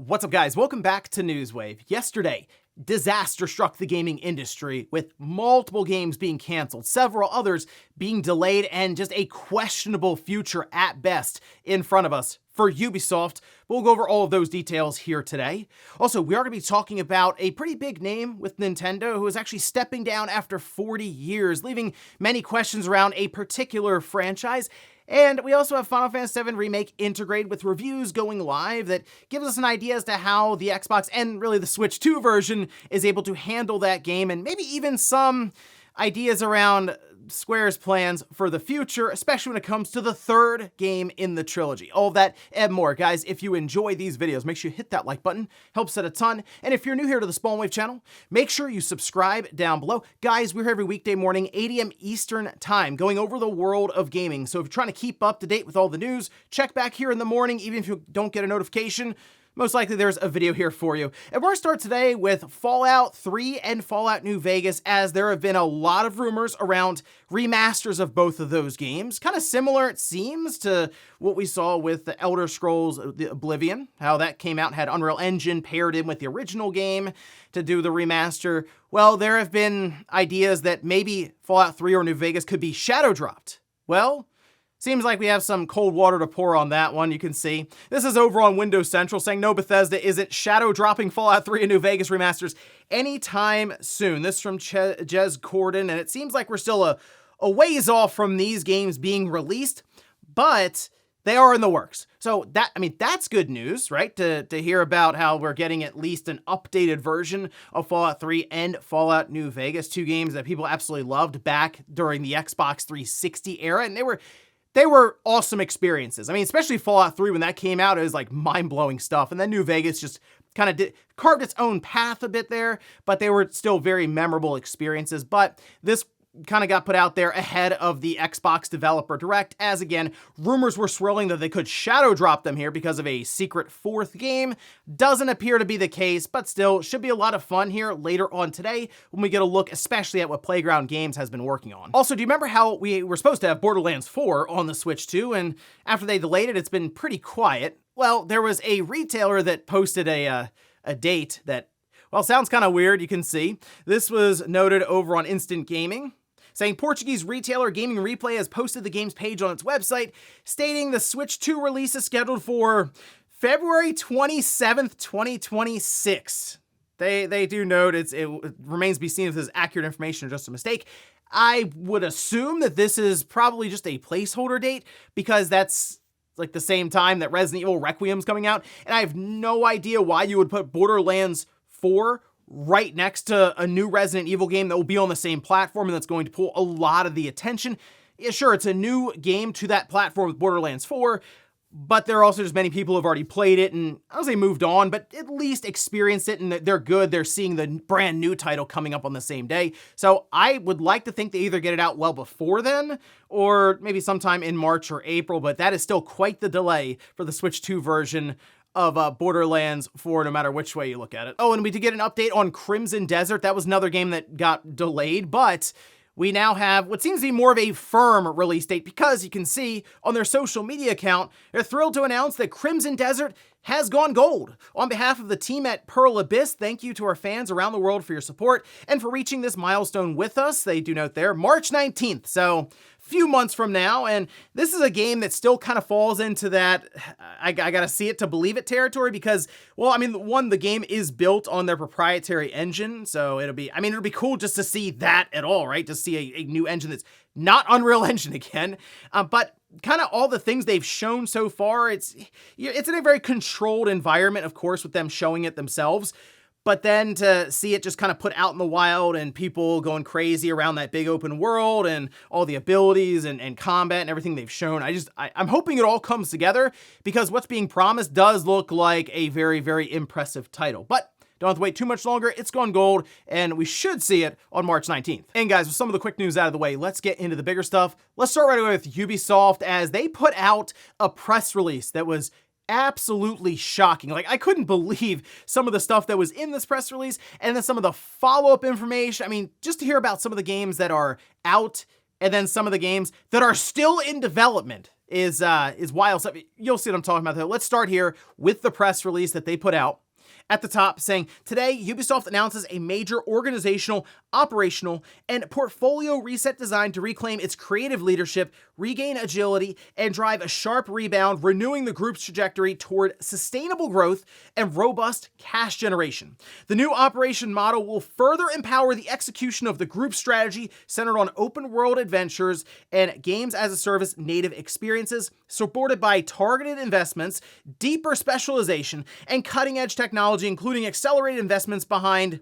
What's up, guys? Welcome back to Newswave. Yesterday, disaster struck the gaming industry with multiple games being canceled, several others being delayed, and just a questionable future at best in front of us for Ubisoft. We'll go over all of those details here today. Also, we are going to be talking about a pretty big name with Nintendo who is actually stepping down after 40 years, leaving many questions around a particular franchise. And we also have Final Fantasy VII Remake Intergrade with reviews going live that gives us an idea as to how the Xbox and really the Switch 2 version is able to handle that game, and maybe even some ideas around Square's plans for the future, especially when it comes to the third game in the trilogy. All of that and more. Guys, if you enjoy these videos, make sure you hit that like button. Helps out a ton. And if you're new here to the Spawnwave channel, make sure you subscribe down below. Guys, we're here every weekday morning, 8 a.m. Eastern time, going over the world of gaming. So if you're trying to keep up to date with all the news, check back here in the morning, even if you don't get a notification. Most likely there's a video here for you. And we're going to start today with Fallout 3 and Fallout New Vegas, as there have been a lot of rumors around remasters of both of those games. Kind of similar, it seems, to what we saw with the Elder Scrolls the Oblivion, how that came out and had Unreal Engine paired in with the original game to do the remaster. Well, there have been ideas that maybe Fallout 3 or New Vegas could be shadow dropped. Well, seems like we have some cold water to pour on that one, you can see. This is over on Windows Central saying no, Bethesda isn't shadow dropping Fallout 3 and New Vegas remasters anytime soon. This from Jez Corden, and it seems like we're still a ways off from these games being released, but they are in the works. So that's good news, right? To hear about how we're getting at least an updated version of Fallout 3 and Fallout New Vegas, two games that people absolutely loved back during the Xbox 360 era, and they were awesome experiences. I mean, especially Fallout 3, when that came out, it was like mind-blowing stuff. And then New Vegas just kind of carved its own path a bit there, but they were still very memorable experiences. But this kind of got put out there ahead of the Xbox Developer Direct, as again, rumors were swirling that they could shadow drop them here because of a secret fourth game. Doesn't appear to be the case, but still should be a lot of fun here later on today when we get a look especially at what Playground Games has been working on. Also, do you remember how we were supposed to have Borderlands 4 on the Switch 2, and after they delayed it, it's been pretty quiet? Well, there was a retailer that posted a date that, well, sounds kind of weird, you can see. This was noted over on Instant Gaming, saying Portuguese retailer Gaming Replay has posted the game's page on its website, stating the Switch 2 release is scheduled for February 27th, 2026. They do note it remains to be seen if this is accurate information or just a mistake. I would assume that this is probably just a placeholder date, because that's like the same time that Resident Evil Requiem's coming out, and I have no idea why you would put Borderlands 4 right next to a new Resident Evil game that will be on the same platform and that's going to pull a lot of the attention. Yeah, sure, it's a new game to that platform with Borderlands 4, but there are also just many people who have already played it and I don't say moved on, but at least experienced it, and they're good. They're seeing the brand new title coming up on the same day. So I would like to think they either get it out well before then or maybe sometime in March or April, but that is still quite the delay for the Switch 2 version of Borderlands 4, no matter which way you look at it. Oh, and we did get an update on Crimson Desert. That was another game that got delayed, but we now have what seems to be more of a firm release date, because you can see on their social media account, they're thrilled to announce that Crimson Desert has gone gold. On behalf of the team at Pearl Abyss, thank you to our fans around the world for your support and for reaching this milestone with us. They do note there, March 19th, so few months from now, and this is a game that still kind of falls into that I gotta see it to believe it territory, because, well, I mean, one, the game is built on their proprietary engine, so it'll be cool just to see that at all, right? To see a new engine that's not Unreal Engine again, but kind of all the things they've shown so far, it's in a very controlled environment, of course, with them showing it themselves. But then to see it just kind of put out in the wild and people going crazy around that big open world and all the abilities and combat and everything they've shown, I'm hoping it all comes together, because what's being promised does look like a very, very impressive title. But don't have to wait too much longer. It's gone gold, and we should see it on March 19th. And guys, with some of the quick news out of the way, let's get into the bigger stuff. Let's start right away with Ubisoft, as they put out a press release that was absolutely shocking. Like, I couldn't believe some of the stuff that was in this press release, and then some of the follow-up information. I mean, just to hear about some of the games that are out, and then some of the games that are still in development. is wild stuff. You'll see what I'm talking about there. Let's start here with the press release that they put out. At the top saying, today, Ubisoft announces a major organizational, operational, and portfolio reset designed to reclaim its creative leadership, regain agility, and drive a sharp rebound, renewing the group's trajectory toward sustainable growth and robust cash generation. The new operation model will further empower the execution of the group's strategy centered on open-world adventures and games-as-a-service native experiences, supported by targeted investments, deeper specialization, and cutting-edge technology, including accelerated investments behind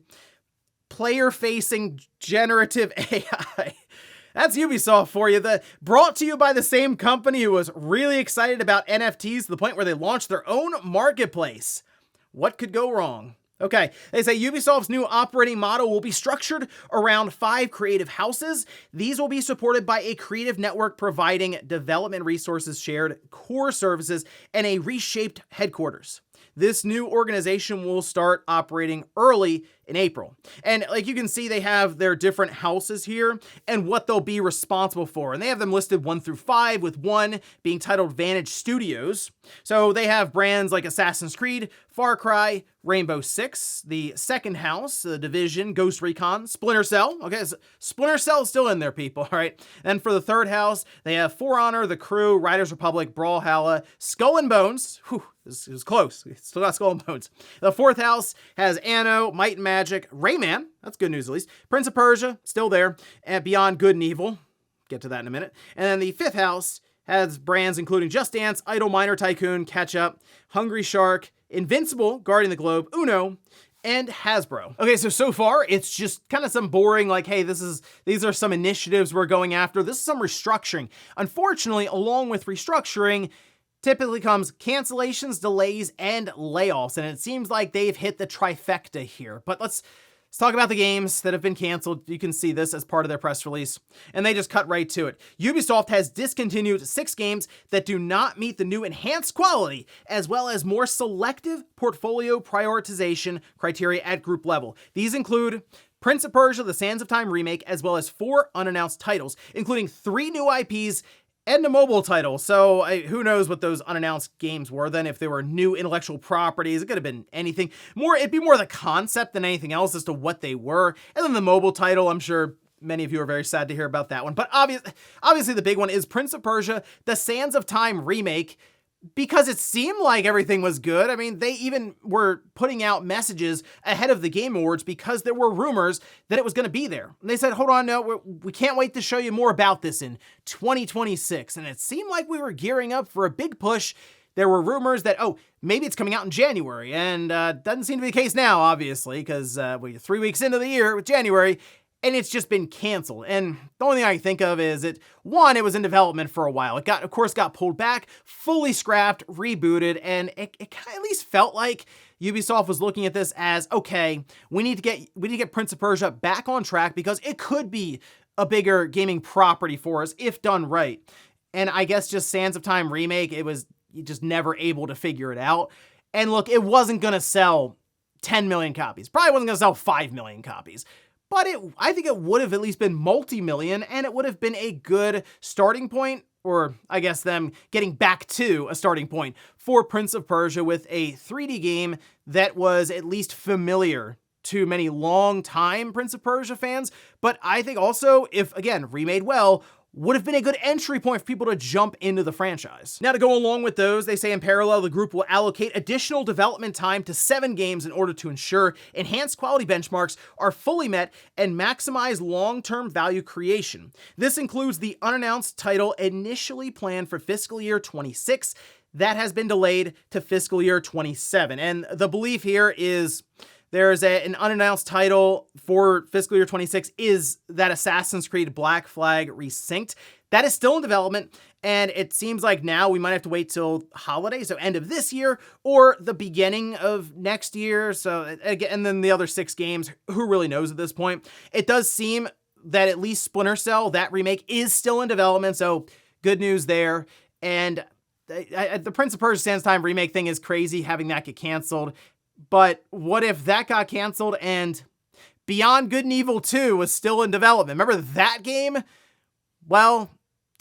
player-facing generative AI. That's Ubisoft for you. Brought to you by the same company who was really excited about NFTs to the point where they launched their own marketplace. What could go wrong? Okay, they say Ubisoft's new operating model will be structured around 5 creative houses. These will be supported by a creative network providing development resources, shared core services, and a reshaped headquarters. This new organization will start operating early in April. And like you can see, they have their different houses here and what they'll be responsible for. And they have them listed 1 through 5, with 1 being titled Vantage Studios. So they have brands like Assassin's Creed, Far Cry, Rainbow Six, the second house, The Division, Ghost Recon, Splinter Cell. Okay, so Splinter Cell is still in there, people, all right? And for the third house, they have For Honor, The Crew, Riders Republic, Brawlhalla, Skull and Bones. Whew, this is close. Still got Skull and Bones. The fourth house has Anno, Might and Magic, Rayman. That's good news, at least. Prince of Persia, still there. And Beyond Good and Evil. Get to that in a minute. And then the fifth house has brands including Just Dance, Idle Miner Tycoon, Catch Up, Hungry Shark, Invincible, Guarding the Globe, Uno, and Hasbro. Okay, so far, it's just kind of some boring, like, hey, these are some initiatives we're going after. This is some restructuring. Unfortunately, along with restructuring, typically comes cancellations, delays, and layoffs, and it seems like they've hit the trifecta here. But let's talk about the games that have been canceled. You can see this as part of their press release, and they just cut right to it. Ubisoft has discontinued 6 games that do not meet the new enhanced quality, as well as more selective portfolio prioritization criteria at group level. These include Prince of Persia: The Sands of Time remake, as well as 4 unannounced titles, including 3 new IPs and a mobile title. So who knows what those unannounced games were then. If they were new intellectual properties, it could have been anything. It'd be more the concept than anything else as to what they were. And then the mobile title, I'm sure many of you are very sad to hear about that one. But obviously the big one is Prince of Persia: The Sands of Time remake, because it seemed like everything was good. I mean, they even were putting out messages ahead of the Game Awards because there were rumors that it was going to be there. And they said, hold on, no, we can't wait to show you more about this in 2026. And it seemed like we were gearing up for a big push. There were rumors that, maybe it's coming out in January. And doesn't seem to be the case now, obviously, because we're 3 weeks into the year with January, and it's just been canceled. And the only thing I can think of is it was in development for a while. It of course, got pulled back, fully scrapped, rebooted, and it kind of at least felt like Ubisoft was looking at this as, okay, we need to get Prince of Persia back on track because it could be a bigger gaming property for us if done right. And I guess just Sands of Time remake, you just never able to figure it out. And look, it wasn't gonna sell 10 million copies. Probably wasn't gonna sell 5 million copies. But I think it would have at least been multi-million, and it would have been a good starting point, or I guess them getting back to a starting point for Prince of Persia with a 3D game that was at least familiar to many long-time Prince of Persia fans. But I think also, if, again, remade well, would have been a good entry point for people to jump into the franchise. Now, to go along with those, they say in parallel, the group will allocate additional development time to 7 games in order to ensure enhanced quality benchmarks are fully met and maximize long-term value creation. This includes the unannounced title initially planned for fiscal year 26 that has been delayed to fiscal year 27. And the belief here is there's an unannounced title for fiscal year 26 is that Assassin's Creed Black Flag Resynced. That is still in development, and it seems like now we might have to wait till holiday, so end of this year, or the beginning of next year. So again, and then the other 6 games, who really knows at this point? It does seem that at least Splinter Cell, that remake, is still in development, so good news there. And the Prince of Persia Sands Time remake thing is crazy, having that get canceled. But what if that got canceled and Beyond Good and Evil 2 was still in development? Remember that game? Well,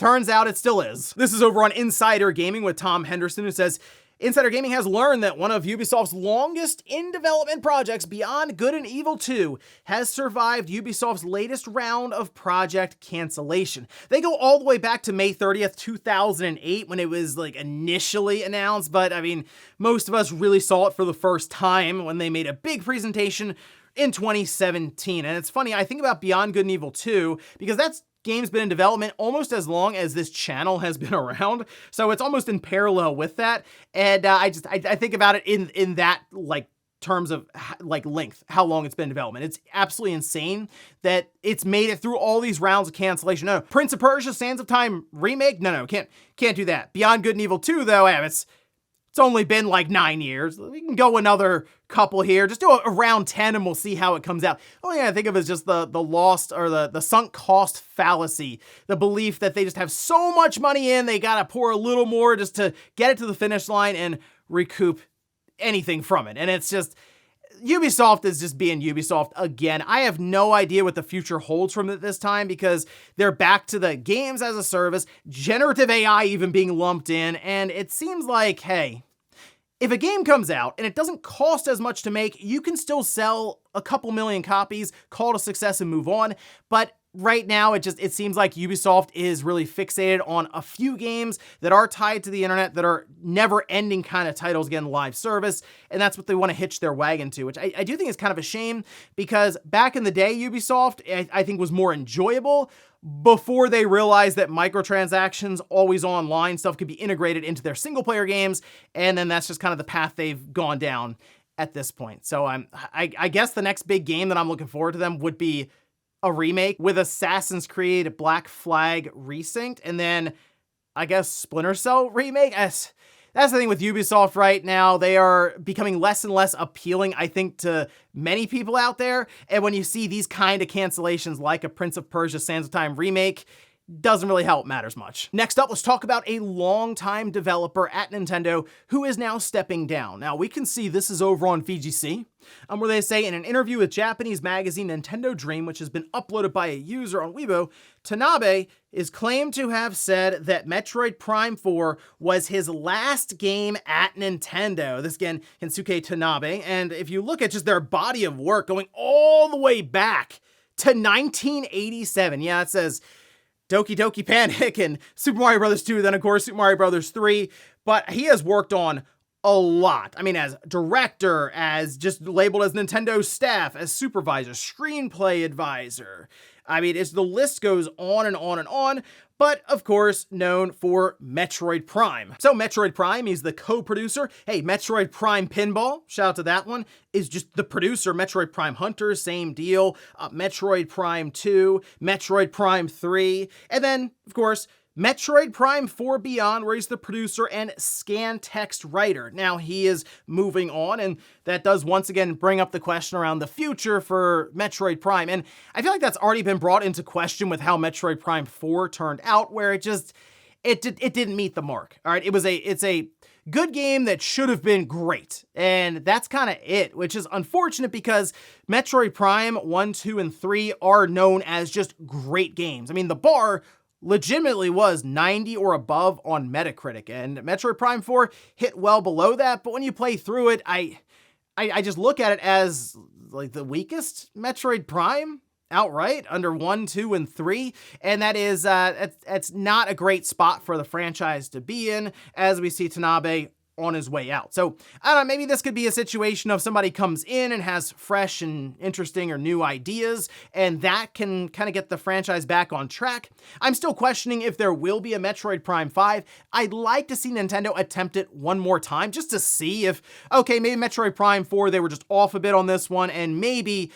turns out it still is. This is over on Insider Gaming with Tom Henderson, who says, Insider Gaming has learned that one of Ubisoft's longest in-development projects, Beyond Good and Evil 2, has survived Ubisoft's latest round of project cancellation. They go all the way back to May 30th, 2008, when it was like initially announced, but I mean, most of us really saw it for the first time when they made a big presentation in 2017. And it's funny, I think about Beyond Good and Evil 2, because that's game's been in development almost as long as this channel has been around, so it's almost in parallel with that. And I think about it in that like terms of like length, how long it's been in development. It's absolutely insane that it's made it through all these rounds of cancellation. No, Prince of Persia: Sands of Time remake. No, can't do that. Beyond Good and Evil 2 though, it's only been like 9 years. We can go another couple here. Just do around 10 and we'll see how it comes out. The only thing I think of is just the lost or the sunk cost fallacy. The belief that they just have so much money in, they gotta pour a little more just to get it to the finish line and recoup anything from it. And it's just, Ubisoft is just being Ubisoft again. I have no idea what the future holds from it this time, because they're back to the games as a service, generative AI even being lumped in, and it seems like, hey, if a game comes out and it doesn't cost as much to make, you can still sell a couple million copies, call it a success and move on. But right now, it seems like Ubisoft is really fixated on a few games that are tied to the internet, that are never-ending kind of titles getting live service, and that's what they want to hitch their wagon to, which I do think is kind of a shame, because back in the day, Ubisoft, I think, was more enjoyable before they realized that microtransactions, always online stuff could be integrated into their single-player games, and then that's just kind of the path they've gone down at this point. So I guess the next big game that I'm looking forward to them would be a remake with Assassin's Creed Black Flag resynced, and then I guess Splinter Cell remake. That's the thing with Ubisoft right now. They are becoming less and less appealing, I think, to many people out there. And when you see these kind of cancellations like a Prince of Persia: Sands of Time remake, doesn't really help matters much. Next up, let's talk about a longtime developer at Nintendo who is now stepping down. Now, we can see this is over on VGC, where they say in an interview with Japanese magazine Nintendo Dream, which has been uploaded by a user on Weibo, Tanabe is claimed to have said that Metroid Prime 4 was his last game at Nintendo. This again, Kensuke Tanabe. And if you look at just their body of work going all the way back to 1987, yeah, it says Doki Doki Panic and Super Mario Bros. 2, then of course Super Mario Bros. 3, but he has worked on a lot. I mean, as director, as just labeled as Nintendo staff, as supervisor, screenplay advisor. I mean, the list goes on and on and on, but of course known for Metroid Prime. So Metroid Prime, he's the co-producer. Hey, Metroid Prime Pinball, shout out to that one, is just the producer. Metroid Prime Hunter, same deal. Metroid Prime 2, Metroid Prime 3, and then, of course, Metroid Prime 4 Beyond, where he's the producer and scan text writer. Now, he is moving on, and that does once again bring up the question around the future for Metroid Prime. And I feel like that's already been brought into question with how Metroid Prime 4 turned out, where it didn't meet the mark. All right, it's a good game that should have been great, and that's kind of it, which is unfortunate because Metroid Prime 1, 2, and 3 are known as just great games. I mean, the bar legitimately was 90 or above on Metacritic, and Metroid Prime 4 hit well below that, but when you play through it, I just look at it as like the weakest Metroid Prime outright, under 1, 2, and 3, and that is, it's not a great spot for the franchise to be in, as we see Tanabe on his way out. So, I don't know, maybe this could be a situation of somebody comes in and has fresh and interesting or new ideas, and that can kind of get the franchise back on track. I'm still questioning if there will be a Metroid Prime 5. I'd like to see Nintendo attempt it one more time, just to see if, okay, maybe Metroid Prime 4, they were just off a bit on this one, and maybe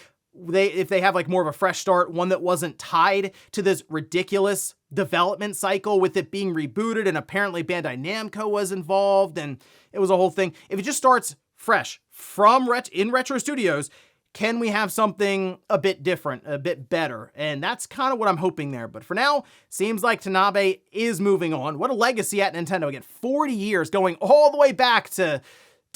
if they have like more of a fresh start, one that wasn't tied to this ridiculous development cycle with it being rebooted, and apparently Bandai Namco was involved, and it was a whole thing. If it just starts fresh from in Retro Studios, can we have something a bit different, a bit better? And that's kind of what I'm hoping there. But for now, seems like Tanabe is moving on. What a legacy at Nintendo. Again, 40 years going all the way back to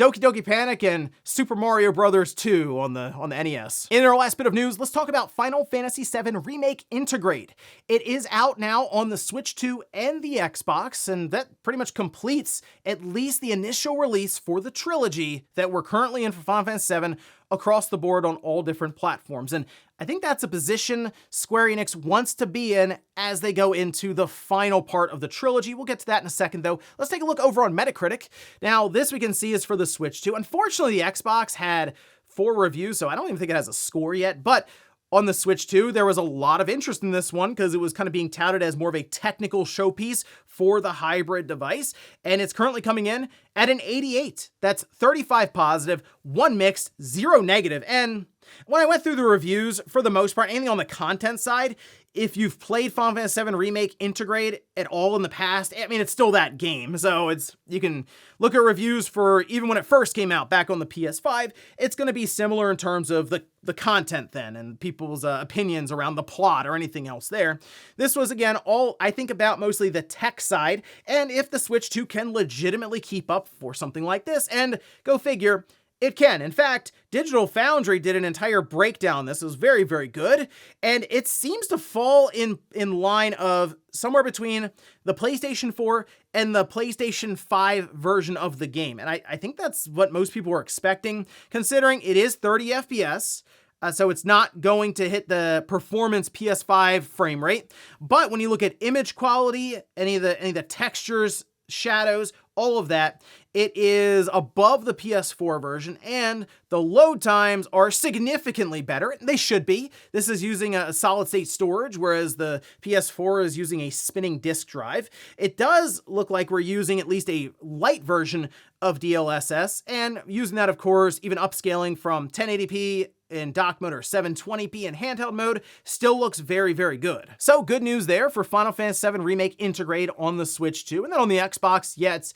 Doki Doki Panic and Super Mario Bros. 2 on the NES. In our last bit of news, let's talk about Final Fantasy VII Remake Intergrade. It is out now on the Switch 2 and the Xbox, and that pretty much completes at least the initial release for the trilogy that we're currently in for Final Fantasy VII across the board on all different platforms. And I think that's a position Square Enix wants to be in as they go into the final part of the trilogy. We'll get to that in a second, though. Let's take a look over on Metacritic. Now, this we can see is for the Switch 2. Unfortunately, the Xbox had 4 reviews, so I don't even think it has a score yet, but on the Switch 2, there was a lot of interest in this one because it was kind of being touted as more of a technical showpiece for the hybrid device, and it's currently coming in at an 88. That's 35 positive, 1 mixed, 0 negative, and when I went through the reviews, for the most part, anything on the content side, if you've played Final Fantasy VII Remake Intergrade at all in the past, I mean, it's still that game. So you can look at reviews for even when it first came out back on the PS5, it's going to be similar in terms of the content then and people's opinions around the plot or anything else there. This was, again, all I think about mostly the tech side and if the Switch 2 can legitimately keep up for something like this, and go figure, it can. In fact, Digital Foundry did an entire breakdown. This was very, very good. And it seems to fall in line of somewhere between the PlayStation 4 and the PlayStation 5 version of the game. And I think that's what most people were expecting, considering it is 30 FPS. So it's not going to hit the performance PS5 frame rate. But when you look at image quality, any of the textures, shadows, all of that, it is above the PS4 version, and the load times are significantly better. They should be. This is using a solid-state storage, whereas the PS4 is using a spinning disk drive. It does look like we're using at least a light version of DLSS, and using that, of course, even upscaling from 1080p in dock mode or 720p in handheld mode still looks very, very good. So good news there for Final Fantasy VII Remake Intergrade on the Switch 2. And then on the Xbox, yeah, it's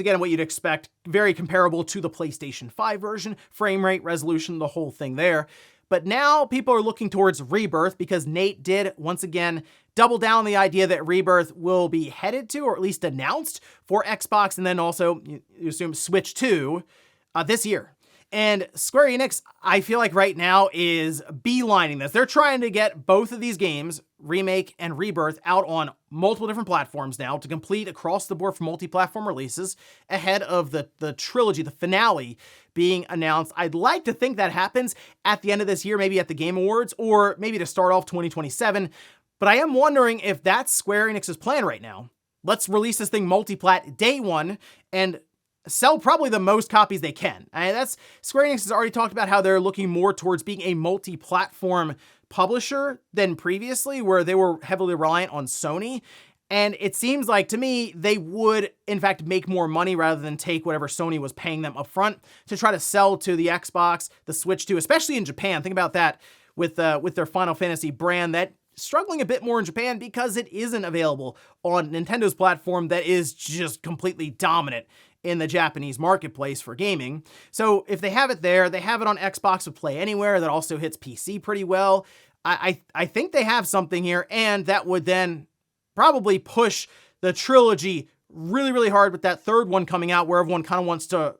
again what you'd expect, very comparable to the PlayStation 5 version, frame rate, resolution, the whole thing there. But now people are looking towards Rebirth because Nate did, once again, double down on the idea that Rebirth will be headed to, or at least announced, for Xbox and then also, you assume, Switch 2 this year. And Square Enix, I feel like right now is beelining this. They're trying to get both of these games, Remake and Rebirth, out on multiple different platforms now to complete across the board for multi-platform releases ahead of the trilogy, the finale, being announced. I'd like to think that happens at the end of this year, maybe at the Game Awards, or maybe to start off 2027. But I am wondering if that's Square Enix's plan right now. Let's release this thing multi-plat day one and sell probably the most copies they can. That's Square Enix has already talked about how they're looking more towards being a multi-platform publisher than previously, where they were heavily reliant on Sony. And it seems like, to me, they would, in fact, make more money rather than take whatever Sony was paying them upfront to try to sell to the Xbox, the Switch 2, especially in Japan. Think about that with their Final Fantasy brand that struggling a bit more in Japan because it isn't available on Nintendo's platform that is just completely dominant in the Japanese marketplace for gaming. So if they have it there, they have it on Xbox with Play Anywhere that also hits PC pretty well. I think they have something here, and that would then probably push the trilogy really, really hard with that third one coming out where everyone kind of wants to,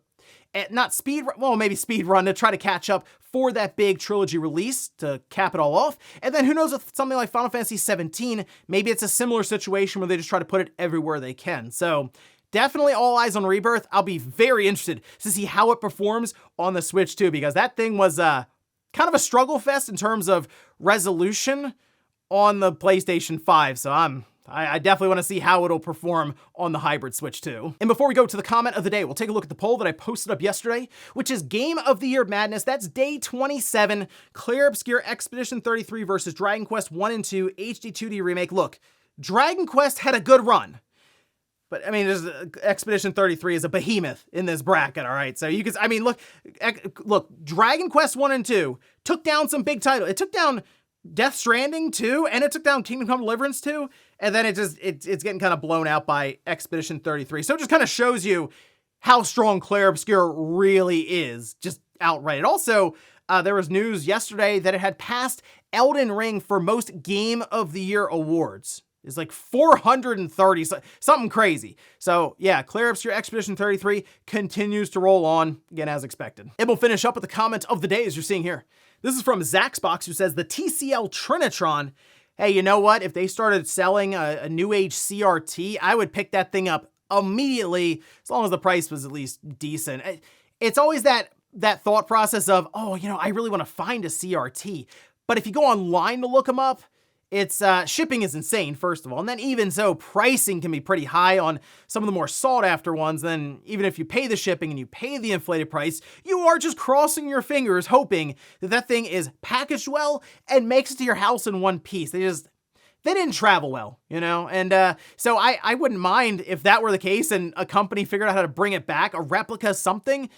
maybe speed run to try to catch up for that big trilogy release to cap it all off. And then who knows, with something like Final Fantasy 17, maybe it's a similar situation where they just try to put it everywhere they can. So definitely all eyes on Rebirth. I'll be very interested to see how it performs on the Switch 2, because that thing was kind of a struggle fest in terms of resolution on the PlayStation 5. So I definitely want to see how it'll perform on the hybrid Switch 2. And before we go to the comment of the day, we'll take a look at the poll that I posted up yesterday, which is Game of the Year Madness. That's day 27, Clear Obscure Expedition 33 versus Dragon Quest 1 and 2 HD 2D Remake. Look, Dragon Quest had a good run. But, I mean, Expedition 33 is a behemoth in this bracket, all right? So you can, look, Dragon Quest 1 and 2 took down some big titles. It took down Death Stranding 2, and it took down Kingdom Come Deliverance 2, and then it's getting kind of blown out by Expedition 33. So it just kind of shows you how strong Clair Obscur really is, just outright. It also, there was news yesterday that it had passed Elden Ring for most Game of the Year awards. is like 430, something crazy. So yeah, ClearUp's your Expedition 33 continues to roll on, again, as expected. And we'll finish up with the comment of the day, as you're seeing here. This is from Zaxbox, who says, the TCL Trinitron, hey, you know what? If they started selling a new age CRT, I would pick that thing up immediately, as long as the price was at least decent. It's always that thought process of, oh, you know, I really want to find a CRT. But if you go online to look them up, it's shipping is insane, first of all. And then even so, pricing can be pretty high on some of the more sought after ones. Then even if you pay the shipping and you pay the inflated price, you are just crossing your fingers, hoping that that thing is packaged well and makes it to your house in one piece. They didn't travel well, you know? And so I wouldn't mind if that were the case and a company figured out how to bring it back, a replica something.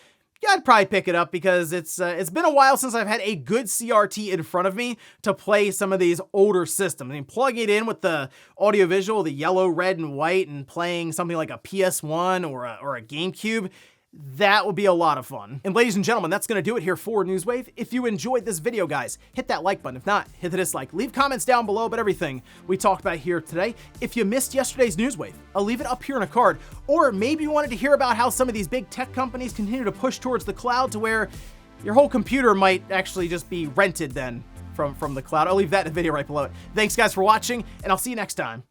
Yeah, I'd probably pick it up because it's been a while since I've had a good CRT in front of me to play some of these older systems. I mean, plugging it in with the audiovisual, the yellow, red, and white, and playing something like a PS1 or a GameCube, that would be a lot of fun. And ladies and gentlemen, that's gonna do it here for Newswave. If you enjoyed this video, guys, hit that like button. If not, hit the dislike. Leave comments down below about everything we talked about here today. If you missed yesterday's Newswave, I'll leave it up here in a card. Or maybe you wanted to hear about how some of these big tech companies continue to push towards the cloud to where your whole computer might actually just be rented then from the cloud. I'll leave that in the video right below it. Thanks guys for watching, and I'll see you next time.